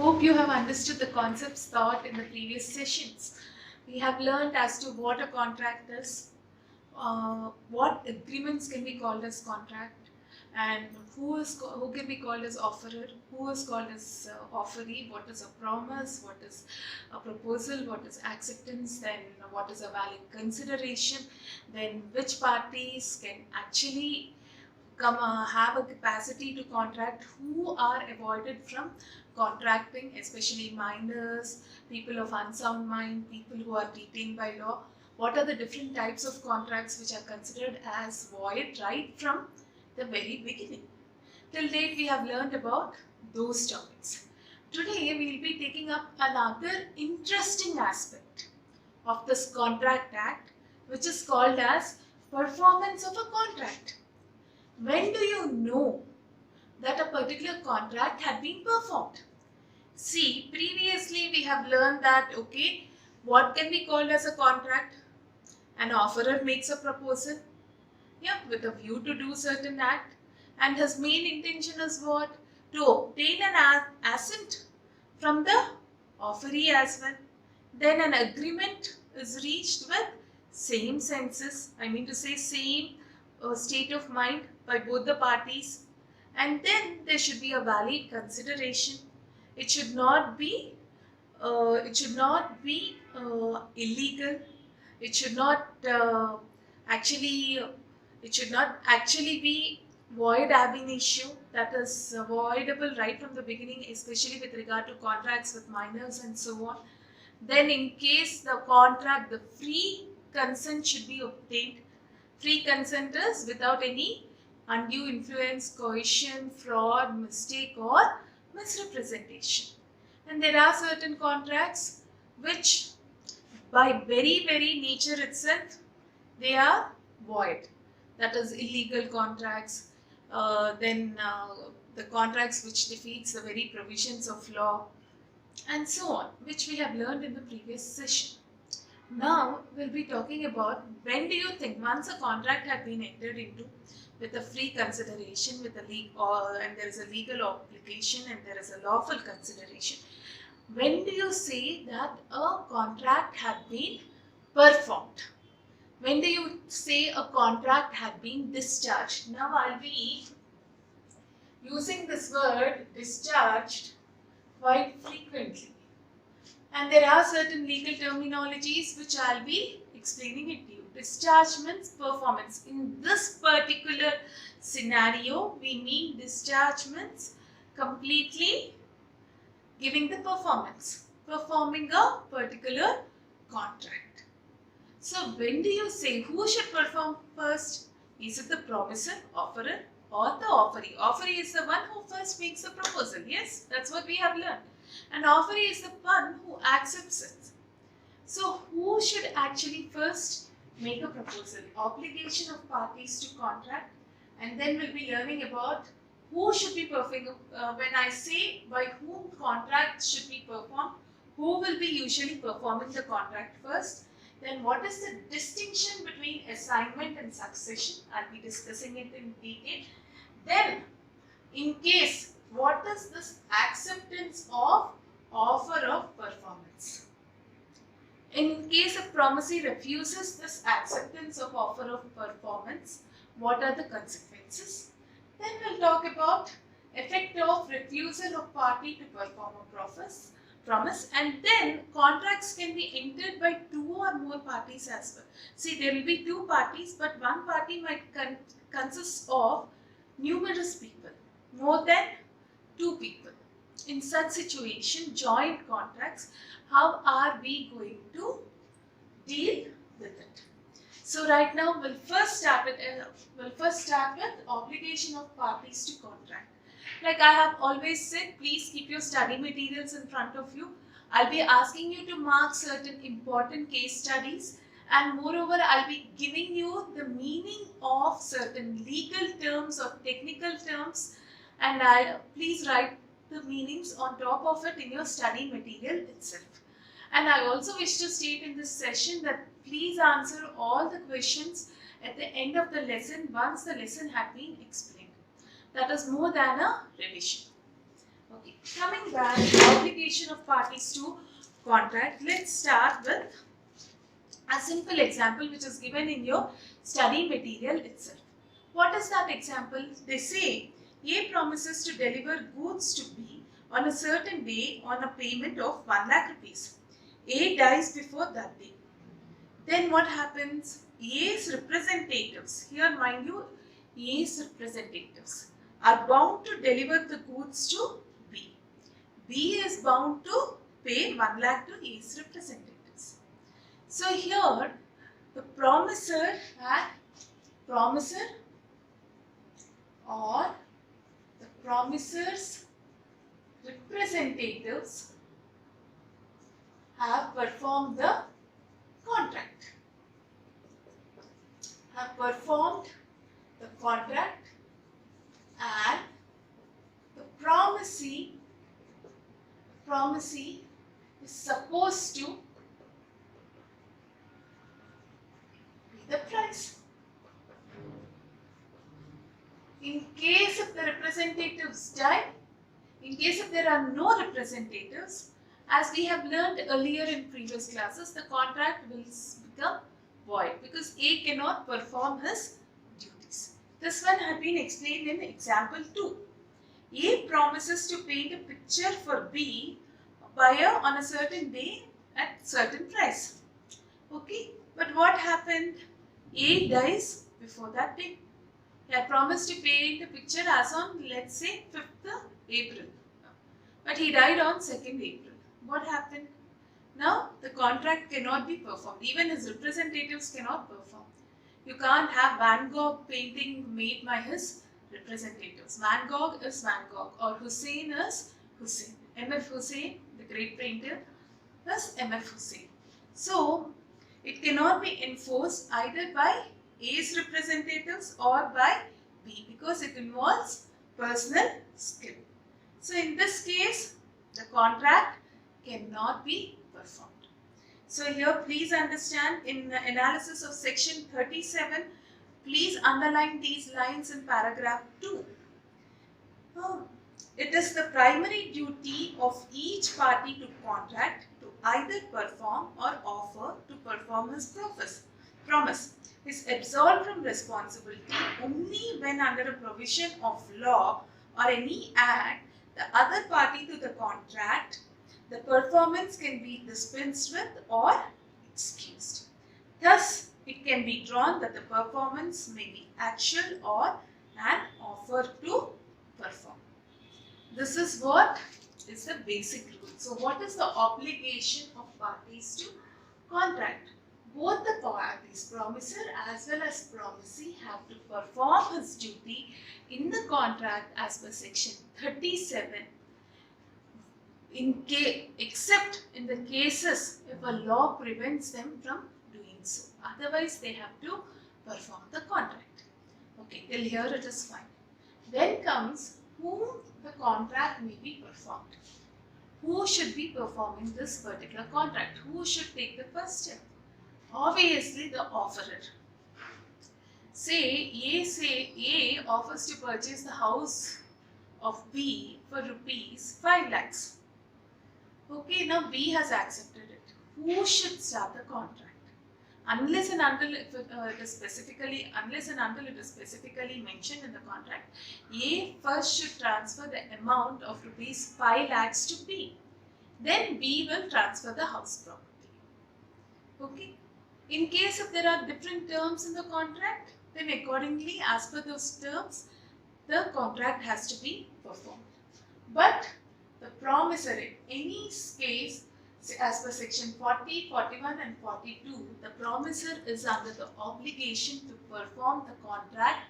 Hope you have understood the concepts taught in the previous sessions. We have learned as to what a contract is, what agreements can be called as contract, and who can be called as offerer, who is called as offeree, what is a promise, what is a proposal, what is acceptance, then what is a valid consideration, then which parties can actually have a capacity to contract, who are avoided from contracting, especially minors, people of unsound mind, people who are detained by law. What are the different types of contracts which are considered as void right from the very beginning? Till date, we have learned about those topics. Today, we will be taking up another interesting aspect of this Contract Act, which is called as performance of a contract. When do you know that a particular contract had been performed? See, previously we have learned that, okay, what can be called as a contract? An offerer makes a proposal, yeah, with a view to do certain act, and his main intention is what? To obtain an assent from the offeree as well. Then an agreement is reached with same senses, I mean to say same state of mind by both the parties, and then there should be a valid consideration. It should not be illegal. It should not actually it should not actually be void ab initio, that is avoidable right from the beginning, especially with regard to contracts with minors and so on. Then in case the contract, the free consent should be obtained. Free consent is without any undue influence, coercion, fraud, mistake or misrepresentation. And there are certain contracts which by very nature itself they are void. That is illegal contracts, the contracts which defeats the very provisions of law, and so on, which we have learned in the previous session. Now we'll be talking about when do you think once a contract had been entered into with a free consideration, with and there is a legal obligation and there is a lawful consideration. When do you say that a contract had been performed? When do you say a contract had been discharged? Now I'll be using this word discharged quite frequently. And there are certain legal terminologies which I'll be explaining it to you. Discharge means performance. In this particular scenario, we mean discharge means completely giving the performance, performing a particular contract. So when do you say who should perform first? Is it the promisor, offerer, or the offeree? Offeree is the one who first makes the proposal. Yes, that's what we have learned. And offeree is the one who accepts it. So who should actually first make a proposal? Obligation of parties to contract, and then we'll be learning about who should be performing. When I say by whom contracts should be performed, who will be usually performing the contract first? Then what is the distinction between assignment and succession? I'll be discussing it in detail. Then, in case, what is this acceptance of offer of performance? In case a promisee refuses this acceptance of offer of performance, what are the consequences? Then we'll talk about effect of refusal of party to perform a promise, and then contracts can be entered by two or more parties as well. See, there will be two parties, but one party might consist of numerous people, more than two people. In such situation, joint contracts, how are we going to deal with it? So right now we'll first start with obligation of parties to contract. Like I have always said, please keep your study materials in front of you. I'll be asking you to mark certain important case studies, and moreover I'll be giving you the meaning of certain legal terms or technical terms, and please write the meanings on top of it in your study material itself. And I also wish to state in this session that please answer all the questions at the end of the lesson once the lesson had been explained. That is more than a revision. Okay, coming back, obligation obligation of parties to contract. Let's start with a simple example which is given in your study material itself. What is that example? They say A promises to deliver goods to B on a certain day on a payment of 1 lakh rupees. A dies before that day. Then what happens? A's representatives, here mind you, A's representatives are bound to deliver the goods to B. B is bound to pay 1 lakh to A's representatives. So here the promisor or the promisor's representatives have performed the contract. And the promisee is supposed to pay the price. In case if the representatives die, in case if there are no representatives, as we have learned earlier in previous classes, the contract will become void because A cannot perform his duties. This one had been explained in example 2. A promises to paint a picture for B buyer on a certain day at certain price. Okay, but what happened? A dies before that day. He had promised to paint the picture as on, let's say, 5th April. But he died on 2nd April. What happened? Now the contract cannot be performed. Even his representatives cannot perform. You can't have Van Gogh painting made by his representatives. Van Gogh is Van Gogh or Hussein is Hussein. M.F. Hussein, the great painter, is M.F. Hussein. So it cannot be enforced either by A's representatives or by B because it involves personal skill. So in this case, the contract cannot be performed. So here please understand, in the analysis of section 37, please underline these lines in paragraph 2. It is the primary duty of each party to contract to either perform or offer to perform his promise. Is absolved from responsibility only when under a provision of law or any act the other party to the contract, the performance can be dispensed with or excused. Thus, it can be drawn that the performance may be actual or an offer to perform. This is what is the basic rule. So, what is the obligation of parties to contract? Both the parties, promisor as well as promisee, have to perform his duty in the contract as per section 37, except in the cases if a law prevents them from doing so. Otherwise, they have to perform the contract. Okay, till here it is fine. Then comes whom the contract may be performed. Who should be performing this particular contract? Who should take the first step? Obviously, the offerer. Say A offers to purchase the house of B for rupees 5 lakhs. Okay, now B has accepted it. Who should start the contract? Unless and until it is specifically mentioned in the contract, A first should transfer the amount of rupees 5 lakhs to B. Then B will transfer the house property. Okay. In case if there are different terms in the contract, then accordingly as per those terms, the contract has to be performed. But the promisor in any case, as per section 40, 41 and 42, the promisor is under the obligation to perform the contract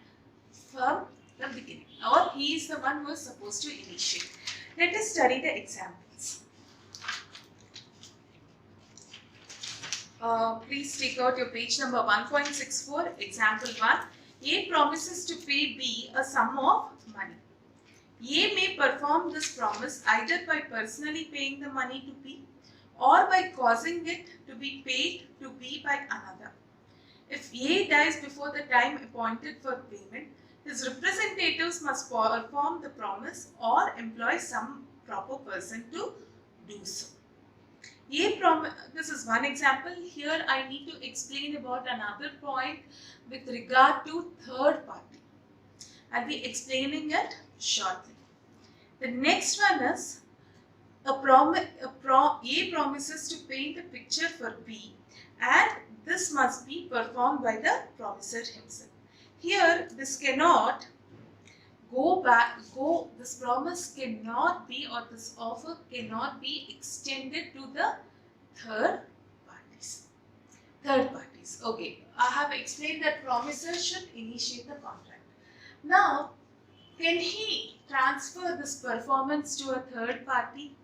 from the beginning, or he is the one who is supposed to initiate. Let us study the examples. Please take out your page number 1.64, example 1. A promises to pay B a sum of money. A may perform this promise either by personally paying the money to B or by causing it to be paid to B by another. If A dies before the time appointed for payment, his representatives must perform the promise or employ some proper person to do so. This is one example. Here I need to explain about another point with regard to third party. I'll be explaining it shortly. The next one is A promises to paint a picture for B, and this must be performed by the promisor himself. Here, this cannot this promise cannot be, or this offer cannot be extended to the third parties. Okay, I have explained that promisor should initiate the contract. Now, can he transfer this performance to a third party?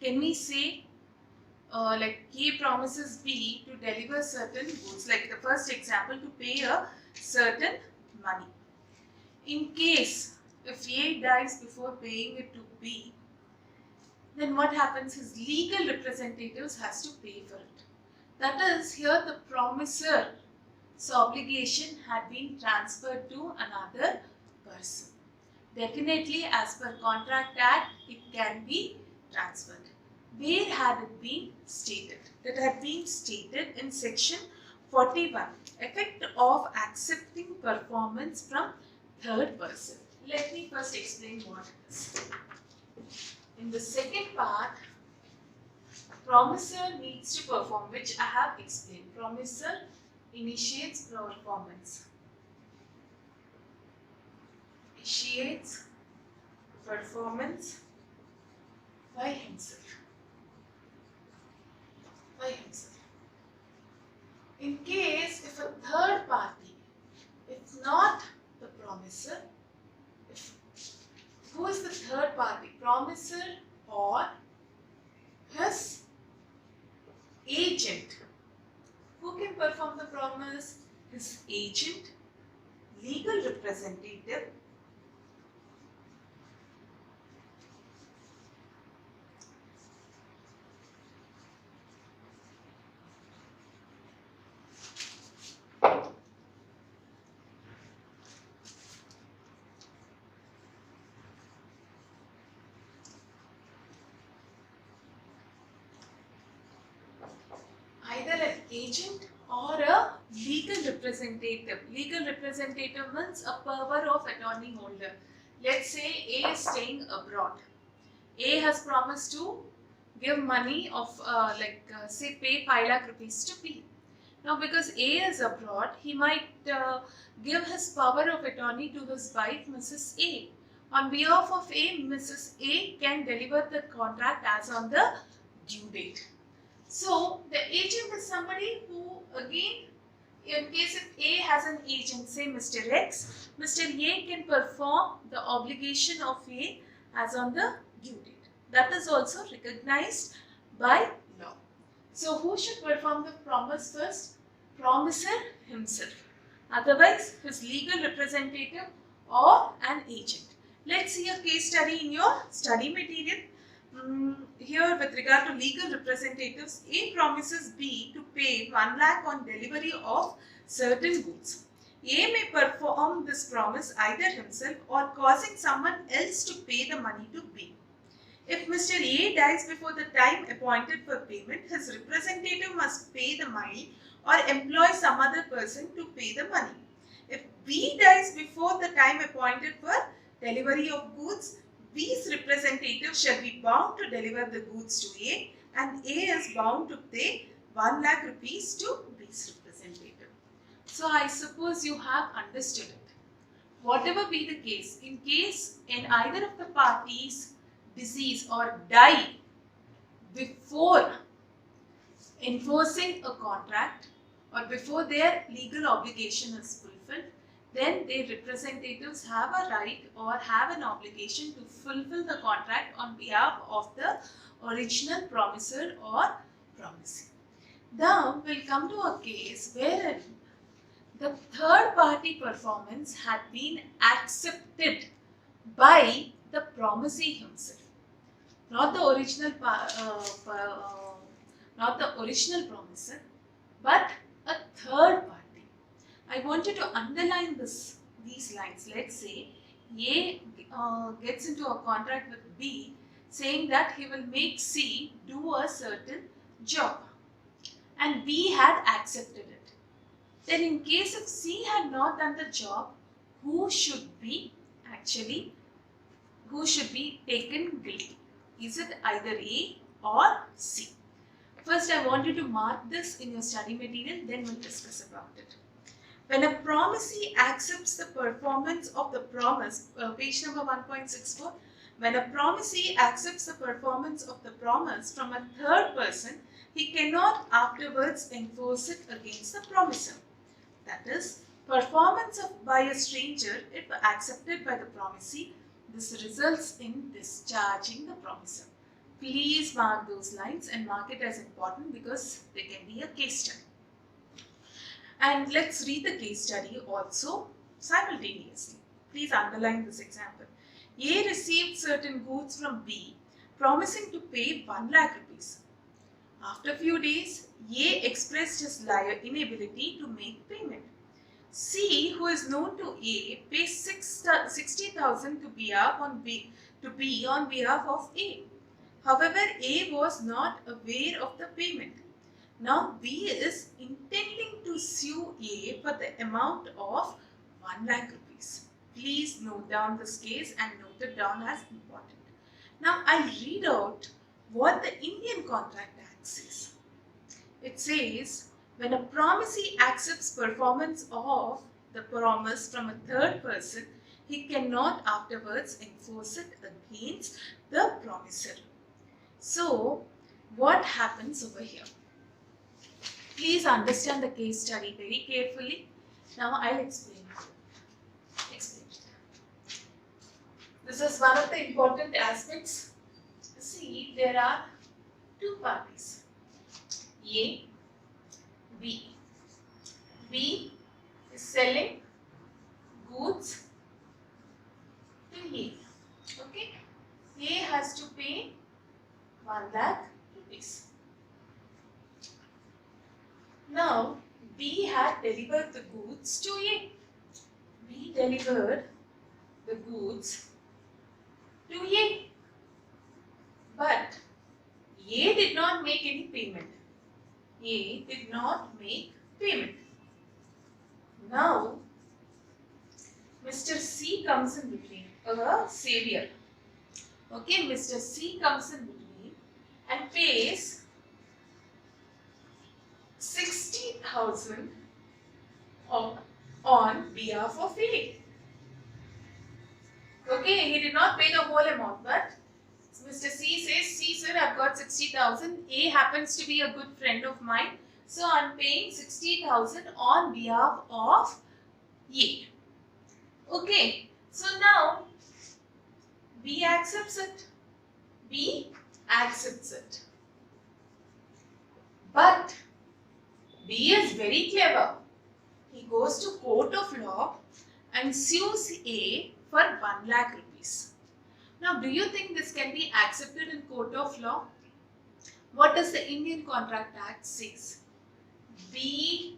Can we say like A promises B to deliver certain goods, like the first example, to pay a certain money. In case if A dies before paying it to B, then what happens? His legal representatives has to pay for it. That is, here the promisor's obligation had been transferred to another person. Definitely, as per Contract Act, it can be transferred. Where had it been stated? It had been stated in section 41, effect of accepting performance from third person. Let me first explain what it is. In the second part, promisor needs to perform, which I have explained. Promisor initiates performance. Initiates performance by himself. In case if a third party, if not the promisor, who is the third party? Promisor or his agent. Who can perform the promise? His agent, legal representative, either an agent or a legal representative. Legal representative means a power of attorney holder. Let's say A is staying abroad. A has promised to give money of say pay 5 lakh rupees to B. Now because A is abroad, he might give his power of attorney to his wife Mrs. A. On behalf of A, Mrs. A can deliver the contract as on the due date. So the agent is somebody who, again, in case if A has an agent, say Mr. X, Mr. A can perform the obligation of A as on the due date. That is also recognized by law. So who should perform the promise first? Promisor himself. Otherwise, his legal representative or an agent. Let's see a case study in your study material. Here with regard to legal representatives, A promises B to pay 1 lakh on delivery of certain goods. A may perform this promise either himself or causing someone else to pay the money to B. If Mr. A dies before the time appointed for payment, his representative must pay the money or employ some other person to pay the money. If B dies before the time appointed for delivery of goods, B's representative shall be bound to deliver the goods to A, and A is bound to pay 1 lakh rupees to B's representative. So I suppose you have understood it. Whatever be the case, in case in either of the parties decease or die before enforcing a contract or before their legal obligation is fulfilled, then their representatives have a right or have an obligation to fulfill the contract on behalf of the original promisor or promisee. Now we'll come to a case wherein the third party performance had been accepted by the promisee himself, not the original promisor, but a third party. I want you to underline these lines. Let's say A gets into a contract with B saying that he will make C do do a certain job and B had accepted it. Then in case if C had not done the job, who should be taken guilty? Is it either A or C? First, I want you to mark this in your study material, then we'll discuss about it. When a promisee accepts the performance of the promise, page number 1.64, when a promisee accepts the performance of the promise from a third person, he cannot afterwards enforce it against the promiser. That is, performance by a stranger, if accepted by the promisee, this results in discharging the promiser. Please mark those lines and mark it as important because they can be a case study. And let's read the case study also simultaneously. Please underline this example. A received certain goods from B, promising to pay 1 lakh rupees. After a few days, A expressed his inability to make payment. C, who is known to A, pays 60,000 to B on behalf of A. However, A was not aware of the payment. Now, B is intending to sue A for the amount of 1 lakh rupees. Please note down this case and note it down as important. Now, I'll read out what the Indian Contract Act says. It says, when a promisee accepts performance of the promise from a third person, he cannot afterwards enforce it against the promisor. So, what happens over here? Please understand the case study very carefully. Now, I'll explain it. This is one of the important aspects. See, there are two parties, A, B. B is selling goods to A. Okay? A has to pay 1 lakh rupees. Now, B had delivered the goods to A. B delivered the goods to A. But A did not make any payment. A did not make payment. Now, Mr. C comes in between, a savior. Okay, Mr. C comes in between and pays 60,000 on behalf of A. Okay, he did not pay the whole amount, but Mr. C says, see sir, I've got 60,000. A happens to be a good friend of mine. So, I'm paying 60,000 on behalf of A. Okay, so now B accepts it. B accepts it. But B is very clever. He goes to court of law and sues A for 1 lakh rupees. Now, do you think this can be accepted in court of law? What does the Indian Contract Act says? B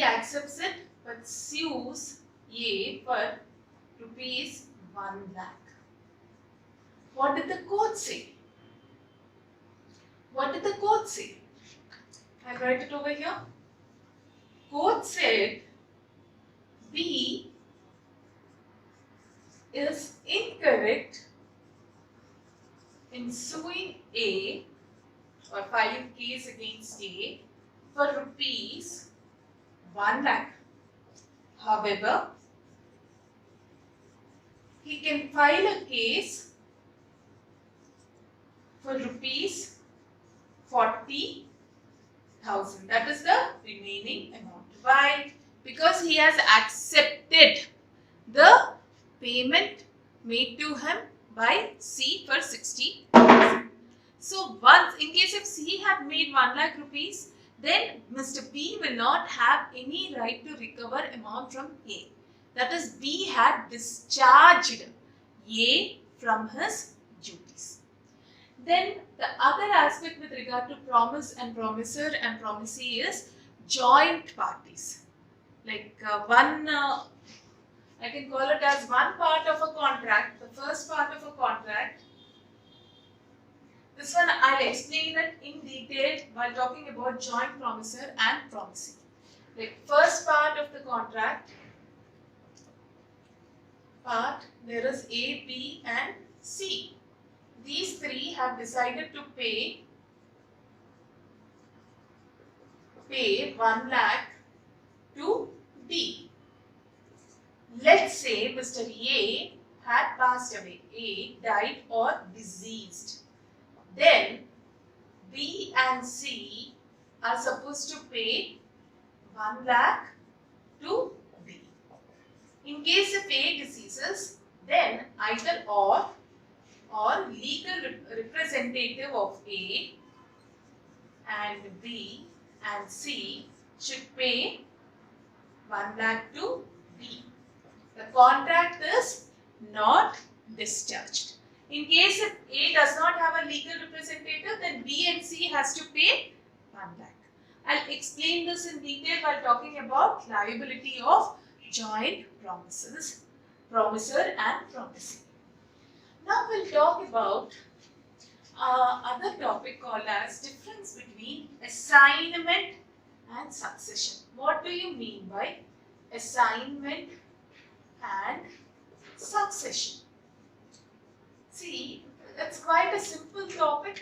accepts it but sues A for rupees 1 lakh. What did the court say? What did the court say? I'll write it over here. Court said B is incorrect in suing A or filing case against A for rupees 1 lakh. However, he can file a case for rupees 40,000. That is the remaining amount. Why? Because he has accepted the payment made to him by C for 60,000. So, once in case if C had made 1 lakh rupees, then Mr. B will not have any right to recover amount from A. That is, B had discharged A from his duties. Then the other aspect with regard to promise and promisor and promisee is joint parties. Like I can call it as one part of a contract. The first part of a contract This one I'll explain it in detail while talking about joint promisor and promisee. Like first part of the contract part, there is A, B and C. These three have decided to pay 1 lakh to B. Let's say Mr. A had passed away. A died or deceased. Then B and C are supposed to pay 1 lakh to B. In case if A deceases, then either or legal representative of A and B and C should pay 1 lakh to B. The contract is not discharged. In case if A does not have a legal representative, then B and C has to pay 1 lakh. I'll explain this in detail while talking about liability of joint promisor and promisee. Now we'll talk about other topic called as difference between assignment and succession. What do you mean by assignment and succession? See, it's quite a simple topic.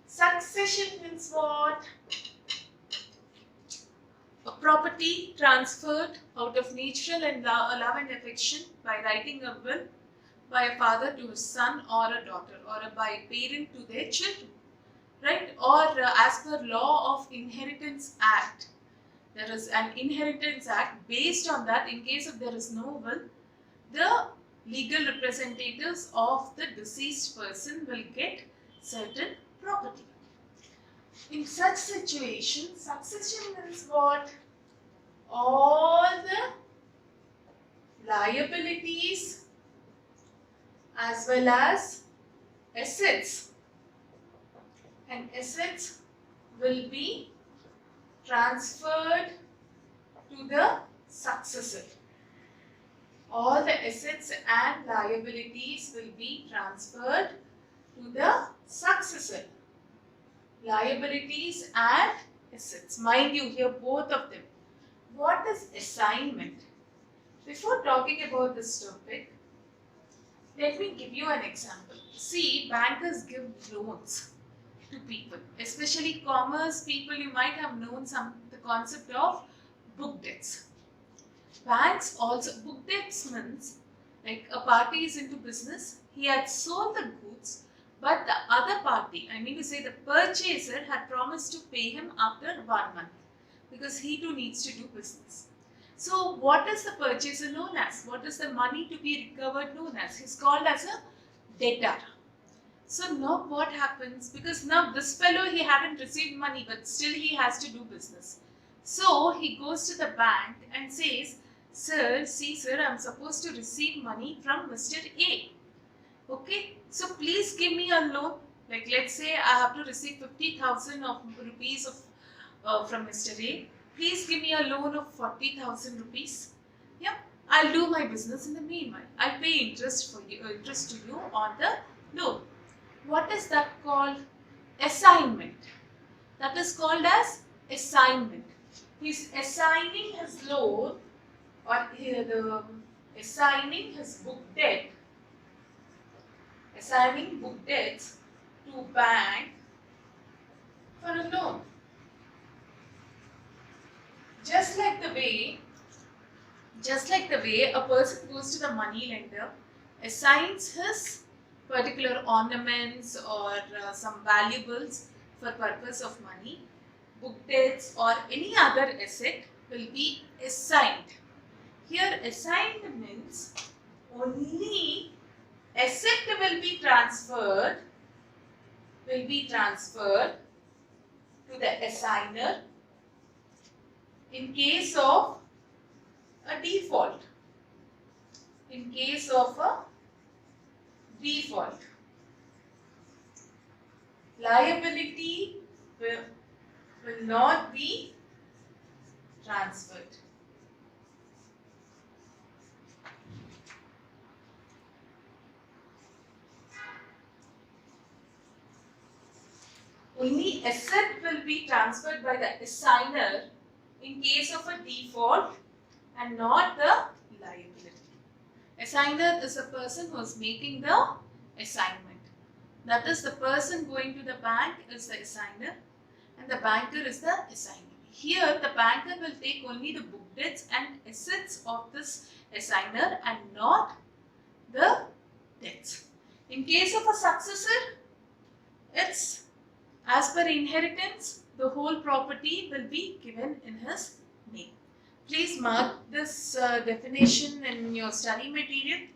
Succession means what? A property transferred out of natural and love and affection by writing a will by a father to his son or a daughter, or by a parent to their children, right? Or as per law of Inheritance Act, there is an Inheritance Act. Based on that, in case if there is no will, the legal representatives of the deceased person will get certain property. In such situation, succession means what? All the liabilities as well as assets, and assets will be transferred to the successor. All the assets and liabilities will be transferred to the successor. Liabilities and assets. Mind you, here both of them. What is assignment? Before talking about this topic, let me give you an example. See, bankers give loans to people, especially commerce people. You might have known the concept of book debts. Banks also, book debts means like a party is into business, he had sold the goods, but the other party, I mean to say the purchaser, had promised to pay him after 1 month because he too needs to do business. So what is the purchaser known as? What is the money to be recovered known as? He's called as a debtor. So now what happens? Because now this fellow, he hadn't received money, but still he has to do business. So he goes to the bank and says, sir, I'm supposed to receive money from Mr. A. Okay, so please give me a loan. Like let's say I have to receive 50,000 rupees from Mr. A. Please give me a loan of 40,000 rupees. Yeah, I'll do my business in the meanwhile. I'll pay interest to you on the loan. What is that called? Assignment. That is called as assignment. He's assigning his loan, or assigning his book debt, assigning book debts to bank for a loan. Just like the way a person goes to the money lender, assigns his particular ornaments or some valuables for purpose of money, book debts or any other asset will be assigned. Here assigned means only asset will be transferred to the assigner in case of a default. In case of a default, liability will not be transferred. only asset will be transferred by the assigner in case of a default and not the liability. Assigner is the person who is making the assignment. That is, the person going to the bank is the assigner and the banker is the assignee. Here the banker will take only the book debts and assets of this assigner and not the debts. In case of a successor, it's as per inheritance, the whole property will be given in his name. Please mark this definition in your study material.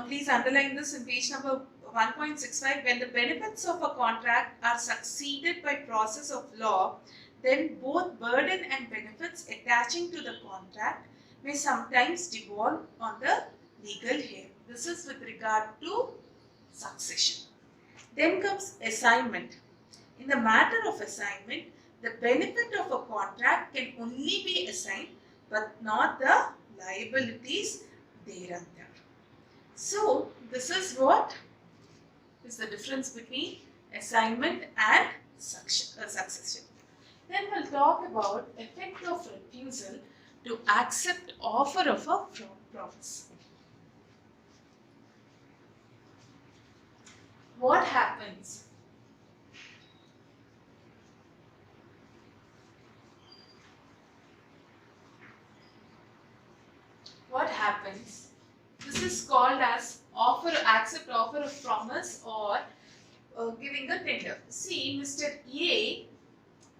Please underline this in page number 1.65. When the benefits of a contract are succeeded by process of law, then both burden and benefits attaching to the contract may sometimes devolve on the legal heir. This is with regard to succession. Then comes assignment. In the matter of assignment, the benefit of a contract can only be assigned but not the liabilities thereunder. So, this is what is the difference between assignment and succession. Then we'll talk about effect of refusal to accept offer of a promise. What happens? What happens? This is called as accept offer of promise or giving a tender. See, Mr. A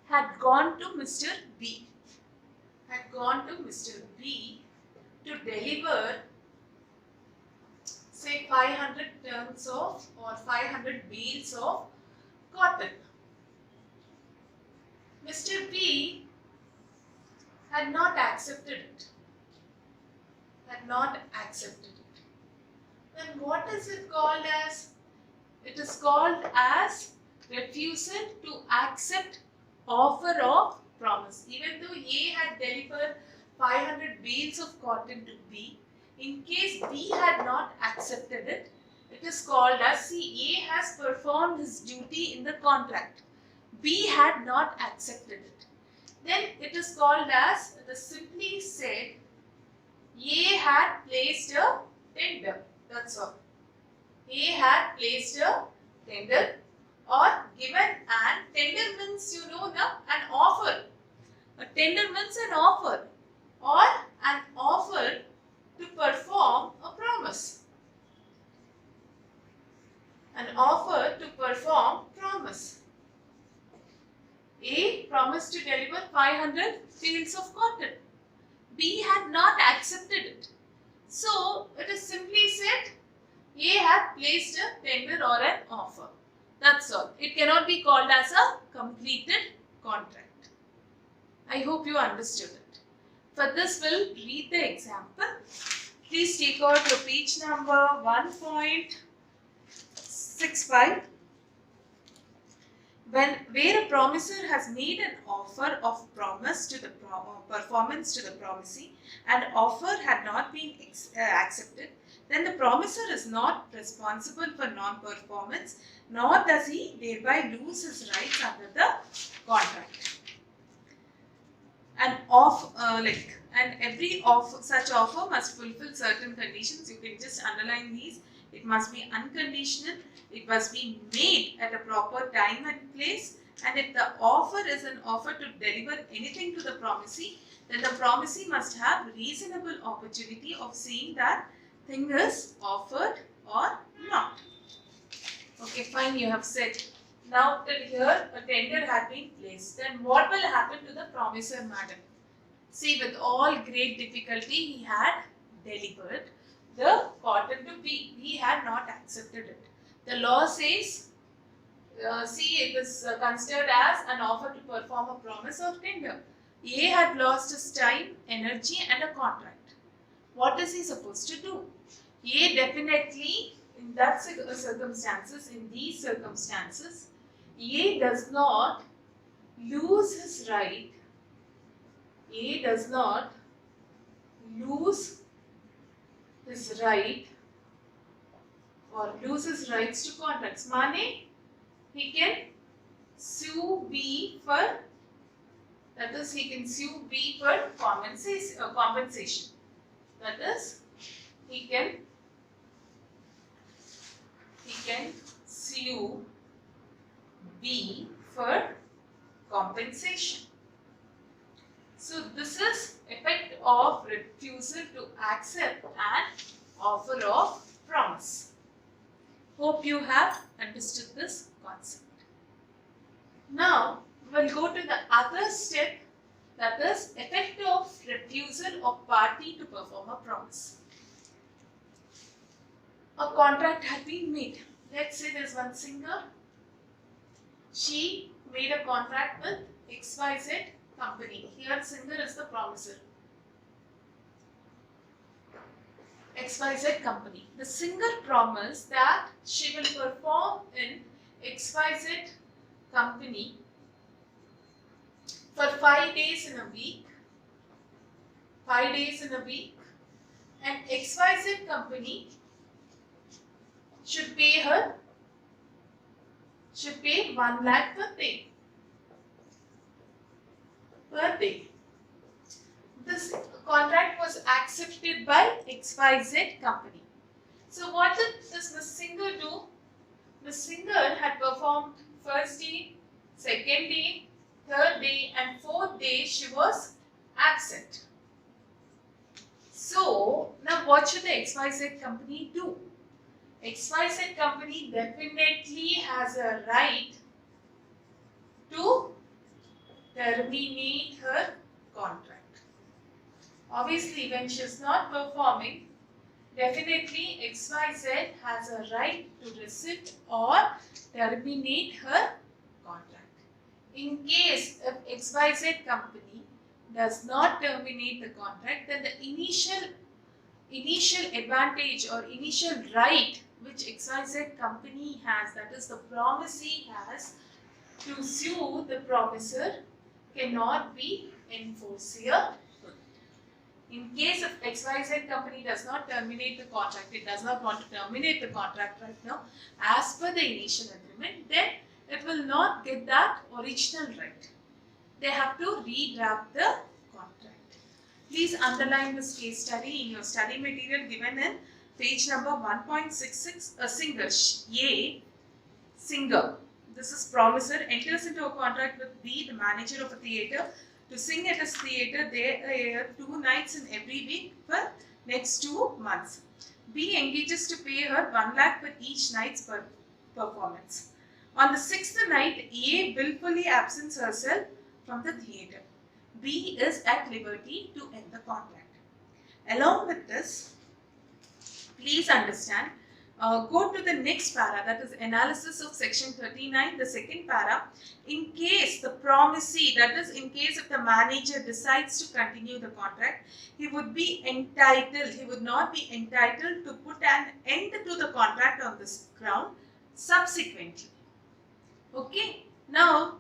had gone to Mr. B. To deliver, say, 500 tons of or 500 bales of cotton. Mr. B had not accepted it. Then what is it called as? It is called as refusal to accept offer of promise. Even though A had delivered 500 bales of cotton to B, in case B had not accepted it, it is called as, see, A has performed his duty in the contract. B had not accepted it. Then it is called as, it is simply said, A had placed a tender. That's all. A had placed a tender or given an tender means, you know, an offer. A tender means an offer or an offer to perform a promise. An offer to perform promise. A promised to deliver 500 bales of cotton. B had not accepted it. So, it is simply said A had placed a tender or an offer. That's all. It cannot be called as a completed contract. I hope you understood it. For this, we'll read the example. Please take out your page number 1.65. Where a promisor has made an offer of promise to the performance to the promisee and offer had not been accepted, then the promisor is not responsible for non-performance, nor does he thereby lose his rights under the contract. And every such offer must fulfill certain conditions. You can just underline these. It must be unconditional. It must be made at a proper time and place. And if the offer is an offer to deliver anything to the promisee, then the promisee must have reasonable opportunity of seeing that thing is offered or not. Okay, fine, you have said. Now till here a tender had been placed. Then what will happen to the promisor, madam? See, with all great difficulty he had delivered the cotton to B. He had not accepted it. The law says, see, it is considered as an offer to perform a promise or tender. A had lost his time, energy and a contract. What is he supposed to do? A definitely, in these circumstances, A does not lose his right. A does not lose his right, or lose his rights to contracts. Mane, he can sue B for, that is, he can sue B for compensation. That is, he can sue B for compensation. So this is effect of refusal to accept an offer of promise. Hope you have understood this concept. Now we'll go to the other step, that is effect of refusal of party to perform a promise. A contract had been made. Let's say there's one singer. She made a contract with XYZ company. Here singer is the promisor. XYZ company. The singer promised that she will perform in XYZ company for 5 days in a week. 5 days in a week. And XYZ company should pay 1 lakh per day. This contract was accepted by XYZ company. So what did this singer do? The singer had performed first day, second day, third day and fourth day she was absent. So now what should the XYZ company do? XYZ company definitely has a right to terminate her contract. Obviously, when she is not performing, definitely XYZ has a right to rescind or terminate her contract. In case if XYZ company does not terminate the contract, then the initial advantage or initial right which XYZ company has, that is the promisee has, to sue the promiser cannot be enforced here. In case if XYZ company does not terminate the contract, it does not want to terminate the contract right now as per the initial agreement, then it will not get that original right. They have to redraft the contract. Please underline this case study in your study material given in page number 1.66. A singer, A, singer, this is promiser, enters into a contract with B, the manager of a theatre, to sing at his theatre there 2 nights in every week for next 2 months. B engages to pay her 1 lakh for each night's performance. On the 6th night, A willfully absents herself from the theatre. B is at liberty to end the contract. Along with this, please understand, go to the next para, that is analysis of section 39, the second para. In case the promisee, that is in case if the manager decides to continue the contract, he would not be entitled to put an end to the contract on this ground subsequently. Okay, now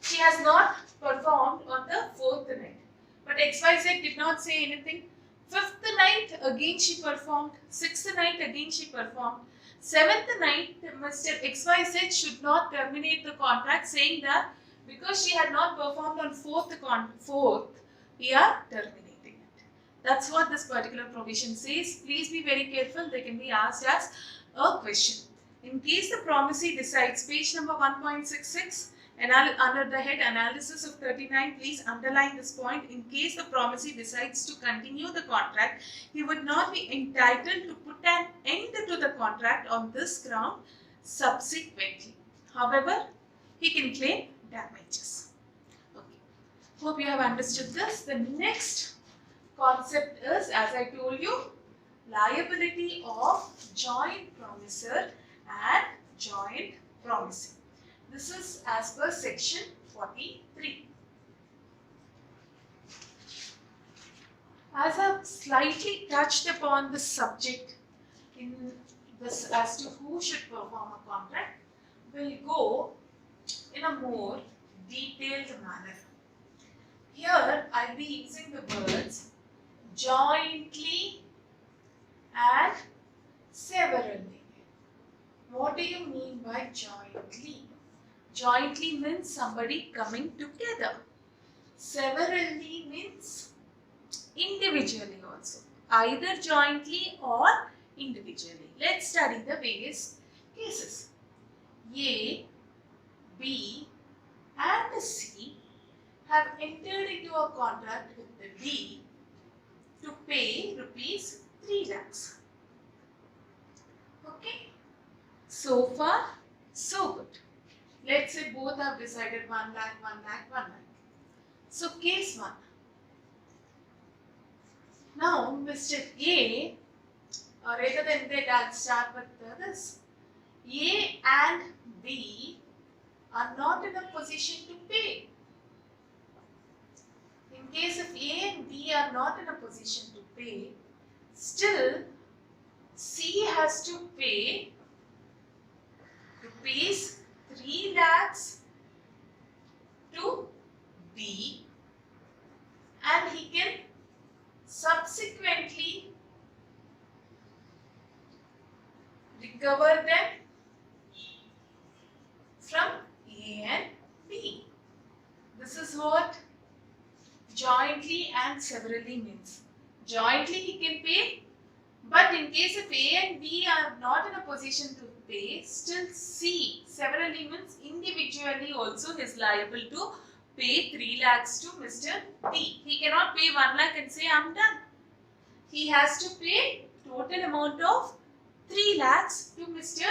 she has not performed on the 4th night, but XYZ did not say anything. 5th night again she performed, 6th night again she performed, 7th night Mr. XYZ should not terminate the contract, saying that because she had not performed on 4th, we are terminating it. That's what this particular provision says. Please be very careful, they can be asked as a question. In case the promisee decides, page number 1.66, under the head analysis of 39, please underline this point. In case the promisee decides to continue the contract, he would not be entitled to put an end to the contract on this ground subsequently. However, he can claim damages. Okay. Hope you have understood this. The next concept is, as I told you, liability of joint promisor and joint promisee. This is as per section 43. As I've slightly touched upon the subject in this as to who should perform a contract, we'll go in a more detailed manner. Here I'll be using the words jointly and severally. by jointly. Jointly means somebody coming together. Severally means individually also. Either jointly or individually. Let's study the various cases. A, B and C have entered into a contract with the D to pay rupees 3 lakhs. Okay. So far, so good. Let's say both have decided 1 lakh, 1 lakh, 1 lakh. So case 1. Now Mr. A, or rather than that, I'll start with this. A and B are not in a position to pay. In case if A and B are not in a position to pay, still C has to pay rupees 3 lakhs to B, and he can subsequently recover them from A and B. This is what jointly and severally means. Jointly he can pay, but in case if A and B are not in a position to pay, still C, severally means individually also is liable to pay 3 lakhs to Mr. B. He cannot pay 1 lakh and say I'm done. He has to pay total amount of 3 lakhs to Mr.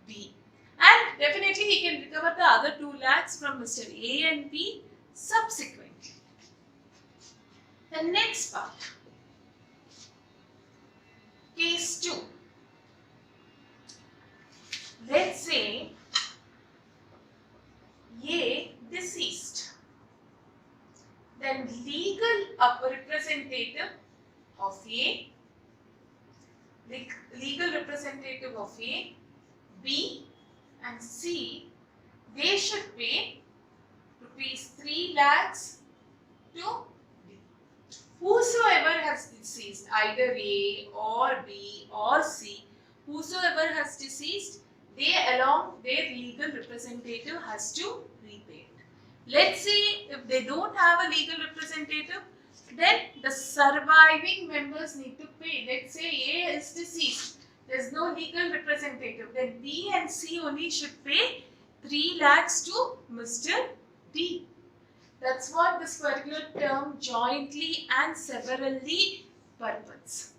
B. And definitely he can recover the other 2 lakhs from Mr. A and B subsequently. The next part. Case 2. Let's say A deceased. Then legal representative of A, legal representative of A, B and C, they should pay rupees 3 lakhs to B. Whosoever has deceased, either A or B or C, whosoever has deceased, they along their legal representative has to repay it. Let's say if they don't have a legal representative, then the surviving members need to pay. Let's say A is deceased, there is no legal representative, then B and C only should pay 3 lakhs to Mr. D. That's what this particular term jointly and severally purports.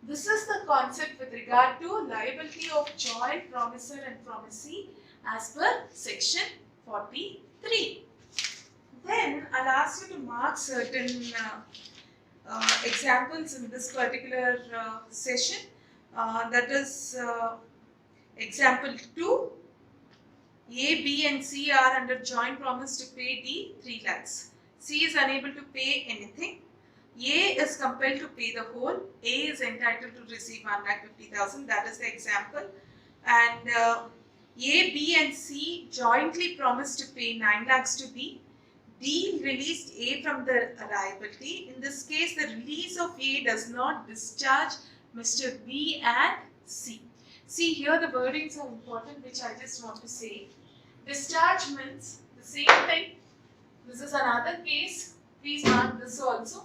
This is the concept with regard to liability of joint promisor and promisee as per section 43. Then I'll ask you to mark certain examples in this particular session. That is example 2. A, B and C are under joint promise to pay D 3 lakhs. C is unable to pay anything. A is compelled to pay the whole. A is entitled to receive 1,50,000. That is the example. And A, B and C jointly promised to pay 9 lakhs to D. D released A from the liability. In this case, the release of A does not discharge Mr. B and C. See, here the wordings are important, which I just want to say. Discharge means the same thing. This is another case. Please mark this also.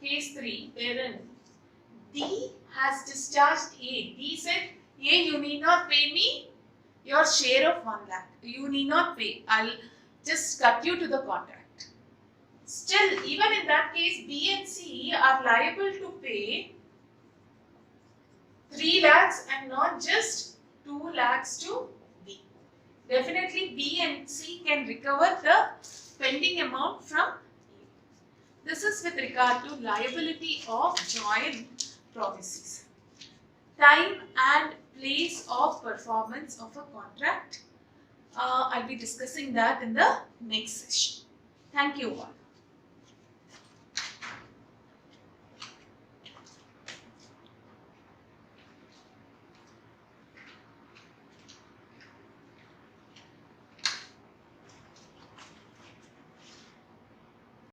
Case 3, wherein D has discharged A. D said, A, you need not pay me your share of 1 lakh. You need not pay. I'll just cut you to the contract. Still, even in that case, B and C are liable to pay 3 lakhs and not just 2 lakhs to B. Definitely B and C can recover the pending amount from A. This is with regard to liability of joint promises. Time and place of performance of a contract. I'll be discussing that in the next session. Thank you all.